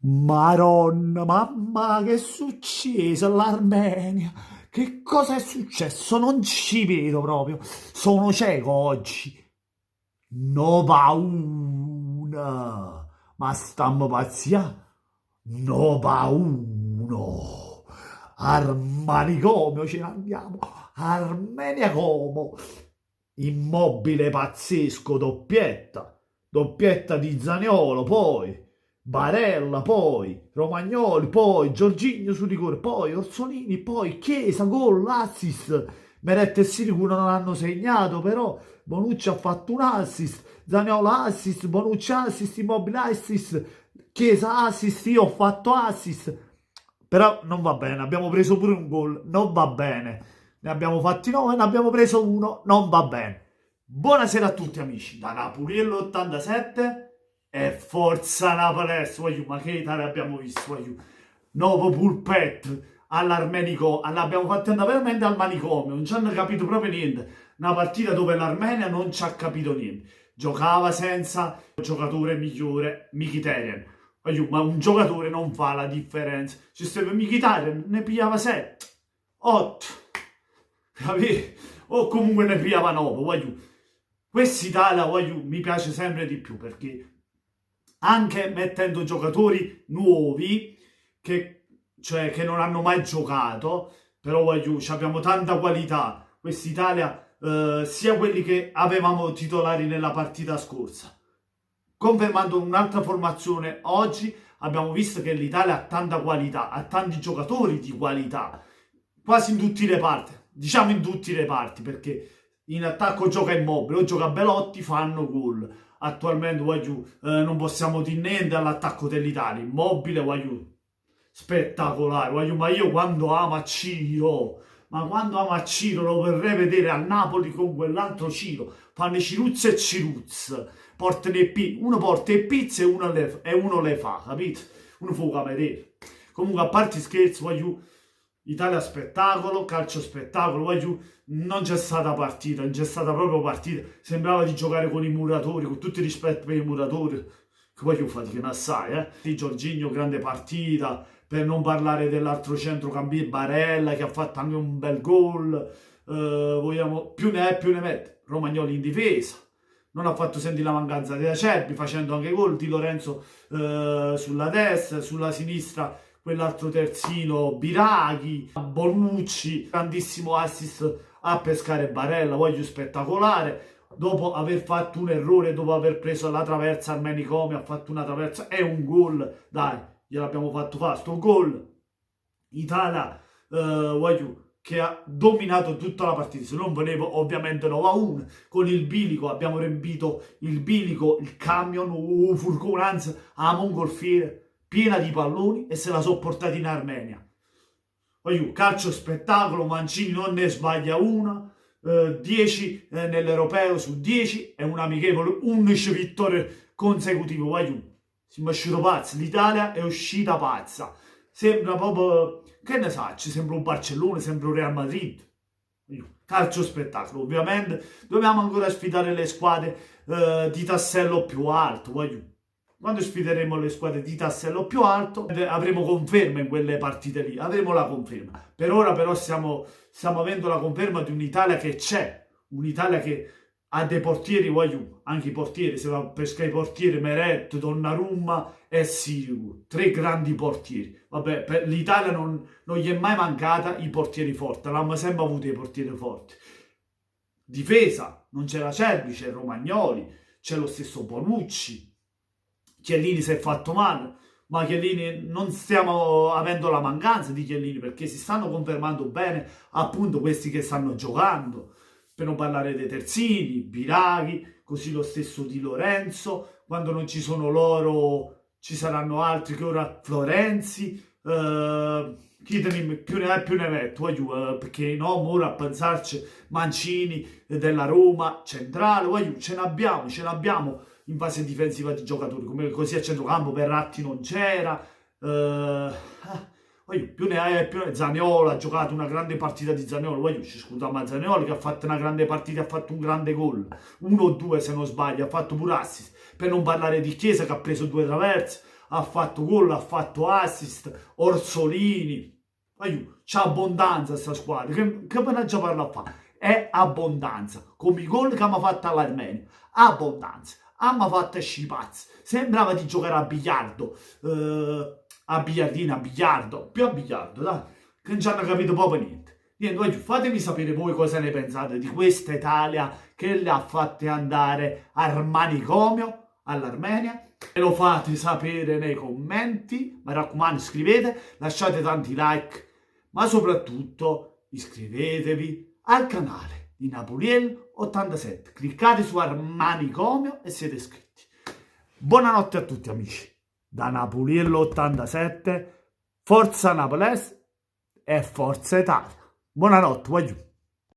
Maronna, mamma, che è successo all'Armenia? Che cosa è successo? Non ci vedo proprio. Sono cieco oggi. No paura. Ma stiamo pazzia? No pauno. Al manicomio ce ne andiamo. Armenia Como. Immobile pazzesco, doppietta. Doppietta di Zaniolo, poi. Barella, poi Romagnoli, poi Giorginio su rigore, poi Orsolini, poi Chiesa, gol, assist. Meret e Sirigu non hanno segnato, però Bonucci ha fatto un assist, Zaniolo assist, Bonucci assist, Immobile assist, Chiesa assist, io ho fatto assist. Però non va bene, abbiamo preso pure un gol, non va bene. Ne abbiamo fatti 9, ne abbiamo preso uno, non va bene. Buonasera a tutti amici, da Napoliello 87 e forza Napolès, ma che Italia abbiamo visto, nuovo pulpet all'Armenico, l'abbiamo fatto andare veramente al manicomio, non ci hanno capito proprio niente, una partita dove l'Armenia non ci ha capito niente, giocava senza giocatore migliore, Mkhitaryan, ma un giocatore non fa la differenza, ci stava Mkhitaryan, ne pigliava 7, 8, capì? O comunque ne pigliava 9, quest'Italia, mi piace sempre di più perché anche mettendo giocatori nuovi che non hanno mai giocato, però abbiamo tanta qualità. Quest'Italia, sia quelli che avevamo titolari nella partita scorsa. Confermando un'altra formazione, oggi abbiamo visto che l'Italia ha tanta qualità, ha tanti giocatori di qualità, quasi in tutti i reparti, diciamo in tutti i reparti, perché in attacco gioca Immobile o gioca Belotti, fanno gol. Attualmente non possiamo dire niente all'attacco dell'Italia. Immobile, spettacolare. Ma io quando amo Ciro, lo vorrei vedere al Napoli con quell'altro Ciro. Fanno Ciruzze e Ciruzze. Uno porta le pizze e uno le fa, capito? Uno fa vedere. Comunque, a parte scherzi, Italia spettacolo, calcio spettacolo, non c'è stata partita, non c'è stata proprio partita, sembrava di giocare con i muratori, con tutto il rispetto per i muratori, che poi fate ne assai, Di Giorginio, grande partita, per non parlare dell'altro centrocampista Barella, che ha fatto anche un bel gol, vogliamo, più ne è più ne mette, Romagnoli in difesa, non ha fatto sentire la mancanza dei Acerbi, facendo anche gol, Di Lorenzo sulla destra, sulla sinistra, quell'altro terzino, Biraghi, Bonucci, grandissimo assist a pescare Barella, spettacolare, dopo aver fatto un errore, dopo aver preso la traversa al manicomio, ha fatto una traversa e un gol, dai, gliel'abbiamo fatto fare, sto gol, Italia, che ha dominato tutta la partita, se non volevo ovviamente 9-1, con il bilico, abbiamo riempito il bilico, il camion, furgone, anzi, a mongolfiere, piena di palloni e se la so portata in Armenia. Calcio spettacolo, Mancini non ne sbaglia una, 10 nell'Europeo su 10 è un amichevole, 11 vittorie consecutive. Siamo usciti pazzi, l'Italia è uscita pazza. Sembra proprio, che ne sa, ci sembra un Barcellona, sembra un Real Madrid. Calcio spettacolo, ovviamente dobbiamo ancora sfidare le squadre di tassello più alto, Quando sfideremo le squadre di tassello più alto avremo conferma in quelle partite lì, avremo la conferma. Per ora però stiamo avendo la conferma di un'Italia che c'è, un'Italia che ha dei portieri, anche i portieri, se va a pescare i portieri, Meret, Donnarumma e Sirigu, 3 grandi portieri. Vabbè, per l'Italia non gli è mai mancata i portieri forti, l'hanno sempre avuto i portieri forti. Difesa, non c'era Acerbi, c'è Romagnoli, c'è lo stesso Bonucci, Chiellini si è fatto male, ma Chiellini non stiamo avendo la mancanza di Chiellini perché si stanno confermando bene appunto questi che stanno giocando, per non parlare dei terzini, Biraghi, così lo stesso Di Lorenzo, quando non ci sono loro ci saranno altri che ora Florenzi, chi più ne ha più ne mette, perché no, ora a pensarci Mancini della Roma, centrale, ce n'abbiamo in fase difensiva di giocatori, come così a centrocampo Verratti non c'era, più ne è più ne è. Zaniolo ha giocato una grande partita di Zaniolo, ci scutiamo a Zaniolo che ha fatto una grande partita, ha fatto un grande gol, 1 o 2 se non sbaglio, ha fatto pure assist, per non parlare di Chiesa che ha preso 2 traverse, ha fatto gol, ha fatto assist, Orsolini. C'è abbondanza sta squadra, che ve ne già parla a fare? È abbondanza, come i gol che hanno fatto all'Armenia, abbondanza. Hanno fatto scipazzi, sembrava di giocare a biliardo, a biliardino, a biliardo, più a biliardo, dai, che non ci hanno capito proprio niente. Niente, fatemi sapere voi cosa ne pensate di questa Italia che le ha fatte andare al manicomio all'Armenia. E lo fate sapere nei commenti, mi raccomando iscrivete, lasciate tanti like, ma soprattutto iscrivetevi al canale di Napoliello87. Cliccate su al manicomio e siete iscritti. Buonanotte a tutti amici, da Napoliello87, Forza Napolese e Forza Italia. Buonanotte, voglio.